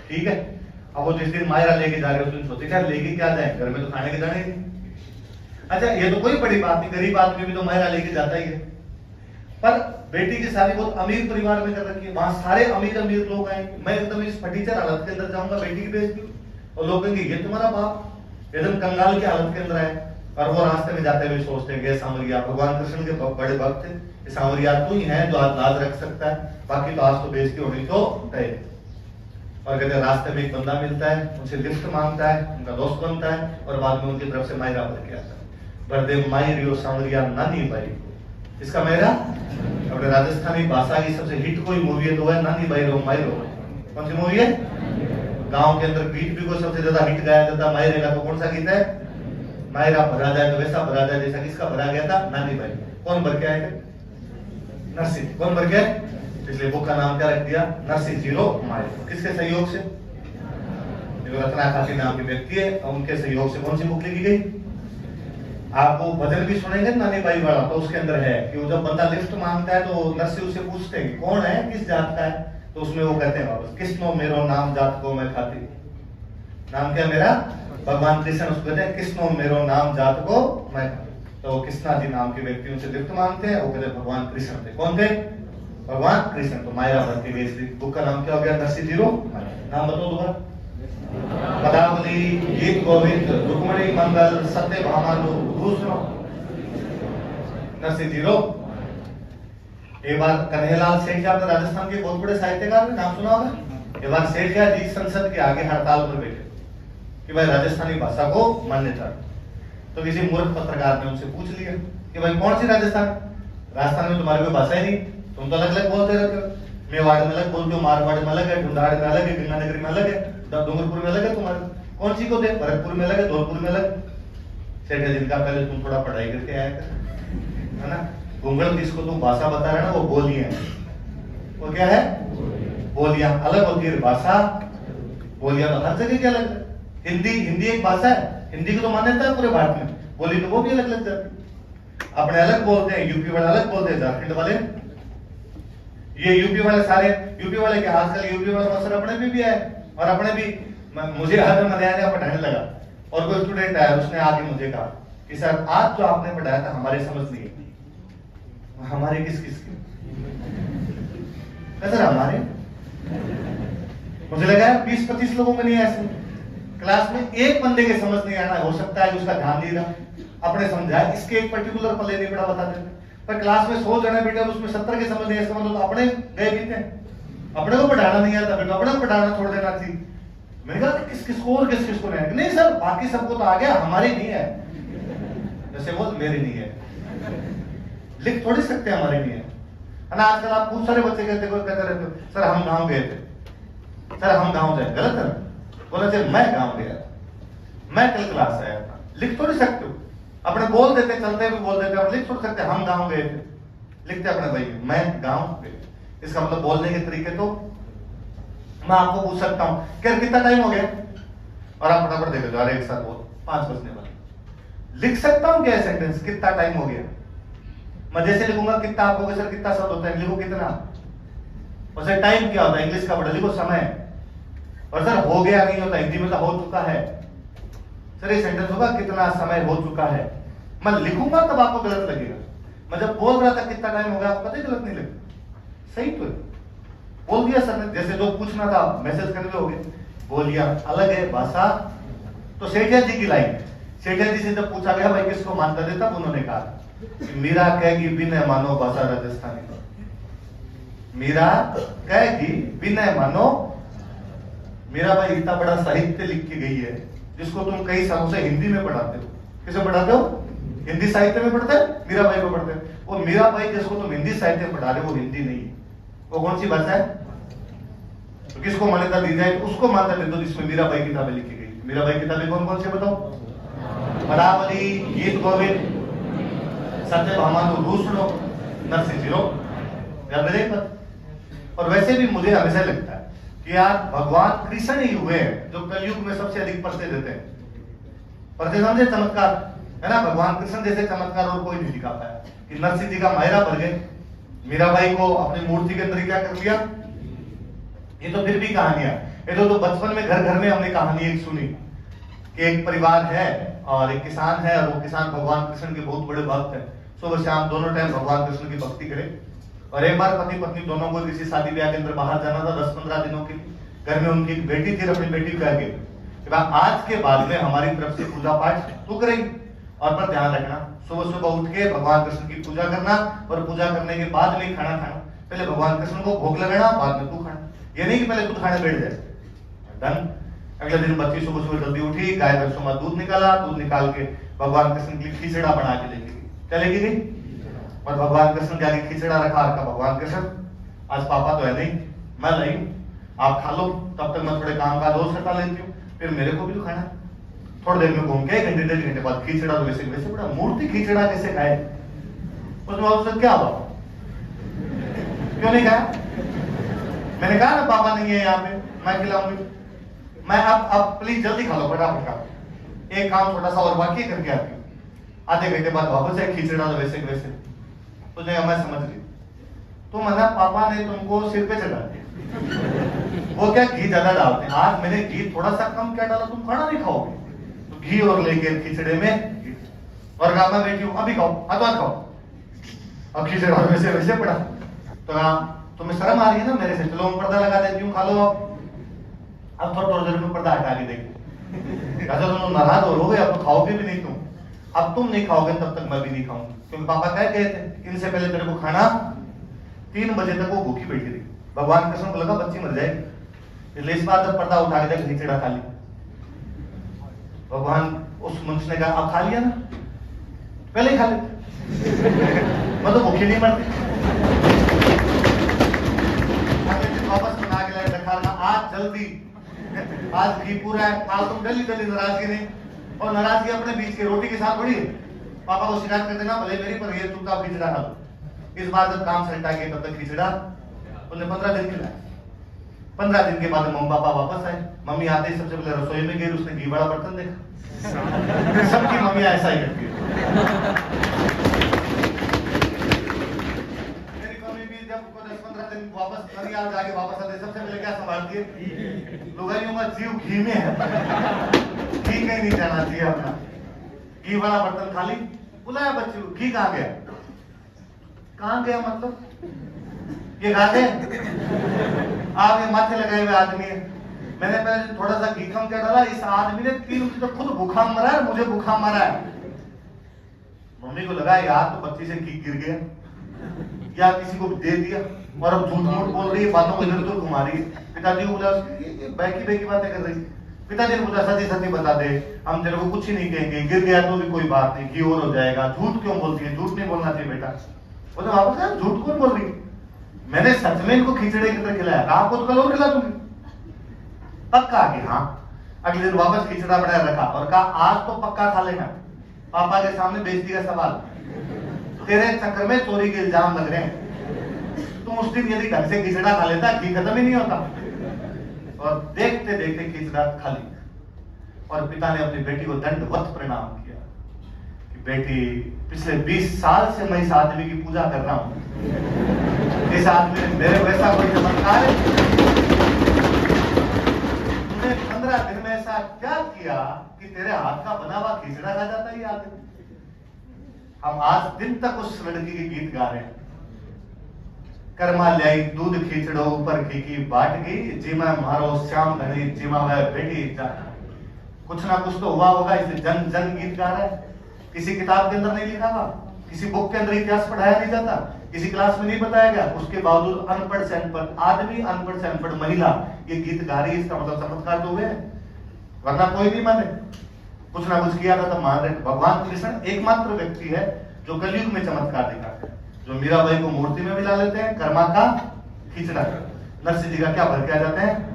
ठीक है। अब वो जिस दिन मायरा लेके जा रहे हो, तुम सोचे क्या लेके क्या जाए, घर में तो खाने के जाने नहीं। अच्छा ये तो कोई बड़ी बात नहीं, गरीब आदमी भी तो मायरा लेके जाता ही है। पर बेटी की शादी बहुत अमीर परिवार में कर रखी है, वहां सारे अमीर अमीर लोग आएंगे, मैं एकदम इस फटीचर हालत के अंदर जाऊंगा बेटी की बेइज्जती, और लोग कहेंगे ये तुम्हारा बाप एकदम कंगाल की हालत के अंदर है। और वो रास्ते में जाते हुए सोचते हैं कि सांवरिया, भगवान कृष्ण के बड़े भक्त थे, सांवरिया तू ही है जो आज लाज रख सकता है, बाकी तो आज तो बेइज्जती होनी तो तय। और कहते रास्ते में एक बंदा मिलता है, उनसे लिफ्ट मांगता है, उनका दोस्त बनता है, और बाद में उनकी तरफ से मायरा भर के आता है, बरदे मायरियो सांवरिया नानी बाई। इसका मेरा अपने राजस्थानी भाषा की सबसे हिट कोई मूवी है तो है नानी बाई रो मायरो। कौन सी मूवी है? गांव के अंदर बीट भी को सबसे ज्यादा हिट गाया जाता मायरे का, तो कौन सा गीत है? मायरा भरा जाए तो वैसा भरा जाए जैसा किसका भरा गया था, नानी बाई। कौन भर के आए थे? नरसिंह। कौन भर के? इसलिए बुक का नाम क्या रख दिया? नरसिंह जीरो मायरो। किसके सहयोग से? रत्ना खासी नाम की व्यक्ति है, उनके सहयोग से कौन सी बुक लिखी गई? आप वो भजन भी सुनेंगे नानी बाई वाला, तो उसके अंदर है कि वो जब बंदा लिफ्ट मांगता है तो नरसिंह उससे पूछते हैं कौन है, किस जात का है, तो उसमें वो कहते हैं वापस कृष्णो मेरो नाम जात को मैं खाती। नाम क्या मेरा? भगवान कृष्ण। उसको कहते हैं कृष्णो मेरो नाम जात को मैं खाती। तो कृष्णा जी नाम के व्यक्ति उनसे लिफ्ट मांगते हैं, वो कहते हैं भगवान कृष्ण थे। कौन थे? भगवान कृष्ण। तो मायरा भरती गई। बुक का नाम क्या हो गया? नरसिंह जीरो। नाम बताओ दोबारा। पदावली, गीत गोविंद, रुक्मणी मंगल, सत्य भामानु, दूसरो नरसिंह जीरो। एक बार कन्हैयालाल सेठ जी, आपने राजस्थान के बहुत बड़े साहित्यकार नाम सुना होगा। एक बार सेठ जी संसद के आगे हड़ताल पर बैठे कि भाई राजस्थानी भाषा को मान्यता। तो किसी मूर्ख पत्रकार ने उनसे पूछ लिया कि भाई कौन सी राजस्थान में तुम्हारी कोई भाषा ही नहीं, तुम तो अलग अलग बोलते रहते हो, मेवाड़ में अलग बोलते हो, मारवाड़ में अलग है, ढूंढाड़ में अलग है, गंगानगरी में अलग है, डूंगरपुर में अलग है, तुम्हारे कौन सी को थे? भरतपुर में अलग है, धौलपुर में अलग। सेठ जी का पहले तुम थोड़ा पढ़ाई करके आया कर, है ना। घुंगल जिसको तुम भाषा बता रहे ना वो बोलियां, वो क्या है? बोलियां अलग होती है भाषा। बोलियां तो हर जगह की अलग है। हिंदी एक भाषा है, हिंदी को तो मान्यता है पूरे भारत में, बोली तो वो भी अलग अलग जाती। अपने अलग बोलते हैं, यूपी वाले अलग बोलते हैं, झारखंड वाले, ये यूपी वाले सारे यूपी वाले के आजकल यूपी वाला मसर अपने भी है, और अपने भी। मुझे आज नया पढ़ाने लगा और कोई स्टूडेंट आया, उसने आके मुझे कहा कि सर आज जो आपने पढ़ाया था हमारी समझ नहीं है। हमारे किस की? सर हमारे, मुझे लगा 20-25 लोगों में नहीं है ऐसे क्लास में, एक बंदे के समझ नहीं आना, हो सकता है कि उसका ध्यान नहीं रहा, अपने समझाया, इसके एक पर्टिकुलर पल्ले नहीं पड़ा बता देते। पर क्लास में 100 जने बैठे और उसमें 70 के समझ नहीं, ऐसा मतलब तो अपने गए बीते, अपने को पढ़ाना नहीं आता, बेटा अपने को पढ़ाना छोड़ देना चाहिए। मैंने कहा किस किसको और किस किसको नहीं? नहीं सर बाकी सबको तो आ गया, हमारी नहीं है। जैसे बोल मेरी नहीं है, लिख थोड़ी सकते हमारी नहीं है ना। आजकल आप बहुत सारे बच्चे कहते रहते हो सर हम गांव गए थे, सर हम गांव गए, गलत है। बोला सर मैं गांव गया था, मैं कल क्लास आया था, लिख थोड़ी सकते हो। अपने बोल देते, चलते भी बोल देते, लिख थोड़ी सकते हम गांव गए थे, लिखते अपने भाई मैं गांव गए। इसका मतलब बोलने के तरीके तो मैं आपको पूछ सकता हूं क्या कितना टाइम हो गया, और आप फटाफट देख लो, अरे एक साथ बोल 5 बजने वाले। लिख सकता हूं क्या सेंटेंस कितना टाइम हो गया? मैं जैसे लिखूंगा कितना, आप कहोगे सर कितना शब्द होता है, लिखो कितना। और सर टाइम क्या होता है इंग्लिश का वर्ड, लिखो समय। और सर हो गया नहीं होता, हिंदी में तो हो चुका है। सर ये सेंटेंस होगा कितना समय हो चुका है। मैं लिखूंगा तब आपको गलत लगेगा, मैं जब बोल रहा था कितना टाइम हो गया आपको पता ही गलत नहीं लगेगा। सही तो है, बोल दिया सर ने, जैसे जो पूछना था मैसेज करने हो गए, बोल दिया। अलग है भाषा। तो सेठिया जी की लाइन, सेठिया जी से जब पूछा गया भाई किसको मानता थे, तब उन्होंने कहा कि मीरा कहेगी बिना मानो भाषा राजस्थानी, मीरा कहेगी बिना मानो। मीरा भाई इतना बड़ा साहित्य लिख के गई है जिसको तुम कई सालों से हिंदी में पढ़ाते हो। किसे पढ़ाते हो? हिंदी साहित्य में पढ़ते हैं, मीरा भाई को पढ़ते हैं। वो मीरा भाई जिसको तुम हिंदी साहित्य में पढ़ा रहे हो वो हिंदी नहीं है, वो कौन सी भाषा है? तो किसको मान्यता दी जाए? उसको मान्यता दे दो जिसमें मीरा भाई किताबें लिखी गई। मीरा भाई किताबें कौन कौन सी बताओ? पदावली, गीत गोविंद, सत्य भामानु, दूसरो, नरसिंह जीरो। याद रहे बात। और वैसे भी मुझे हमेशा लगता है कि यार भगवान कृष्ण ही हुए हैं जो कलयुग में सबसे अधिक परिचय देते हैं। परिचय समझे, चमत्कार है ना। भगवान कृष्ण जैसे चमत्कार और कोई नहीं दिखा पाया कि नरसिंह जी का मायरा भर गए, मीराबाई को अपनी मूर्ति के अंदर क्या कर लिया। ये तो फिर भी कहानियां ये तो बचपन में घर घर में हमने कहानी एक सुनी कि एक परिवार है और एक किसान है, और वो किसान भगवान कृष्ण के बहुत बड़े भक्त हैं। सुबह शाम दोनों टाइम भगवान कृष्ण की भक्ति करे। और एक बार पति पत्नी दोनों को किसी शादी ब्याह के अंदर बाहर जाना था 10-15 दिनों के लिए। घर में उनकी एक बेटी थी, अपनी बेटी को कह के आज के बाद में हमारी तरफ से पूजा पाठ तू करेगी, और पर ध्यान रखना सुबह सुबह उठ के भगवान कृष्ण की पूजा करना, और पूजा करने के बाद में खाना खाना। पहले भगवान कृष्ण को भोग लगाना, बाद में तू खाना। ये नहीं कि पहले खुद खाने बैठ जाए। डन। अगले दिन बच्ची सुबह सुबह जल्दी उठी, गाय भैंसों में दूध निकाला, दूध निकाल के भगवान कृष्ण के लिए खिचड़ा बना के लेके गई। क्या लेके गई? और भगवान कृष्ण के आगे खिचड़ा रखा, भगवान कृष्ण आज पापा तो है नहीं, मैं लाई हूं, आप खा लो, तब तक मैं थोड़े काम काज और सटा लेती हूँ, फिर मेरे को भी तो खाना है। थोड़ी देर में घूम के 1 घंटे 1.5 घंटे बाद खिचड़ा तो वैसे वैसे बड़ा मूर्ति खिचड़ा कैसे खाए? उसमें उससे क्या हुआ? क्यों नहीं खाया? मैंने कहा ना पापा नहीं है यहाँ पे, मैं खिलाऊंगी। मैं अब प्लीज जल्दी खा लो, फटाफट खा लो। एक काम छोटा सा और बाकी करके आती हूँ। आधे घंटे बाद वापस है खिचड़ा तो वैसे वैसे। तो मैं समझ ली तो मना पापा ने तुमको सिर पे चढ़ा दिया। वो क्या घी ज्यादा डालते हैं, आज मैंने घी थोड़ा सा कम क्या डाला, तुम खाना नहीं खाओगे। तो घी और लेके खिचड़े में और कहा मैं बैठी हूँ, अभी खाओ, हाथ खाओ। अब खिचड़ा वैसे वैसे पड़ा। तो कहा तुम्हें शर्म आ रही है ना मेरे से, चलो मैं पर्दा लगा देती हूँ, खा लो। अब थोड़ा देर में पर्दा हटा के देखो। अच्छा तुम नाराज हो गए, अब तो खाओगे भी नहीं तुम। अब तुम नहीं खाओगे तब तक मैं भी नहीं खाऊंगी, क्योंकि पापा कह गए थे इनसे पहले तेरे को खाना। 3 बजे तक वो भूखी बैठी रही। भगवान कृष्ण को लगा बच्ची मर जाएगी, इसलिए इस बार जब पर्दा उठा के देख खिचड़ा खा ली। भगवान उस मनुष्य ने कहा अब खा लिया ना, पहले ही खा लेते, मैं तो भूखी नहीं मरती। वापस बना के लाए, रखा आज जल्दी, आज घी पूरा है, आज तुम जल्दी जल्दी नाराजगी नहीं। और नाराजगी अपने बीच की रोटी के साथ थोड़ी है। पापा को शिकायत कर देना भले मेरी, पर ये तुम खिचड़ा खा लो। इस बार जब काम सलटा गया तब तक खिचड़ा उन्हें 15 दिन खिलाया। 15 दिन के बाद मम्मी पापा वापस आए। मम्मी आते ही सबसे पहले रसोई में गई, उसने घी वाला बर्तन देखा। सबकी मम्मी ऐसा ही करती है। मेरी मम्मी भी जब 10-15 दिन वापस जाके वापस आते सबसे पहले क्या संभालती है? लुगाइयों का जीव घी में है, घी कहीं नहीं जाना चाहिए अपना। घी वाला बर्तन खाली, बुलाया बच्चे को, घी कहाँ गया? कहाँ गया मतलब ये खा गए? आप ये माथे लगाए हुए आदमी है। मैंने पहले थोड़ा सा घी कम क्या डाला, इस आदमी ने 3 दिन तो खुद भूखा मरा है, मुझे भूखा मरा है। मम्मी को लगा यार तो बच्ची से घी गिर गया या किसी को दे दिया, और अब झूठ मूठ बोल रही है, बातों को इधर उधर घुमा रही है। पिताजी को बोला बैकी बातें कर रही। पिताजी ने पूछा सच्ची सच्ची बता दे, हम तेरे को कुछ ही नहीं कहेंगे, गिर गया तो भी कोई बात नहीं, घी और हो जाएगा। झूठ क्यों बोलती है? झूठ नहीं बोलना चाहिए बेटा। बोले वापस यार झूठ कौन बोल रही? मैंने सच में इनको खिचड़े की तरह खिलाया, आपको तो कल और खिला दूंगी। पक्का कि हाँ। अगले दिन वापस खिचड़ा बनाया रखा और कहा आज तो पक्का खा लेना। पापा के सामने बेइज्जती का सवाल, तेरे चक्कर में चोरी के इल्जाम लग रहे हैं। तुम उस दिन यदि ढंग से खिचड़ा खा लेता घी खत्म ही नहीं होता। और देखते देखते खिचड़ा खा लिया। और पिता ने अपनी बेटी को दंडवत प्रणाम किया कि बेटी पिछले 20 साल से मैं इस आदमी की पूजा कर रहा हूं, इस आदमी ने मेरे वैसा कोई चमत्कार है? तूने 15 दिन में ऐसा क्या किया कि तेरे हाथ का बना हुआ खिचड़ा खा जाता है ये आदमी? हम आज दिन तक उस लड़की के गीत गा रहे हैं। कर्मा ल्याई दूध खींचड़ो ऊपर घी की बाटगी, जिमा मारो श्याम धनी जिमा वह बेटी जाना। कुछ ना कुछ तो हुआ होगा, इसलिए जन जन गीत गा रहा है। किसी किताब के अंदर नहीं लिखा हुआ, किसी बुक के अंदर इतिहास पढ़ाया नहीं जाता, किसी क्लास में नहीं बताया गया। उसके बावजूद अनपढ़ से अनपढ़ आदमी, अनपढ़ से अनपढ़ महिला ये गीत गा रही है, इसका मतलब चमत्कार तो हुए, वरना कोई नहीं माने। कुछ ना कुछ किया था तब मान रहे। भगवान कृष्ण एकमात्र व्यक्ति है जो कलयुग में चमत्कार दिखाते हैं, जो मीराबाई को मूर्ति में मिला लेते हैं, कर्मा का खिचड़ा। नरसिंह जी का क्या भर के आ जाते हैं,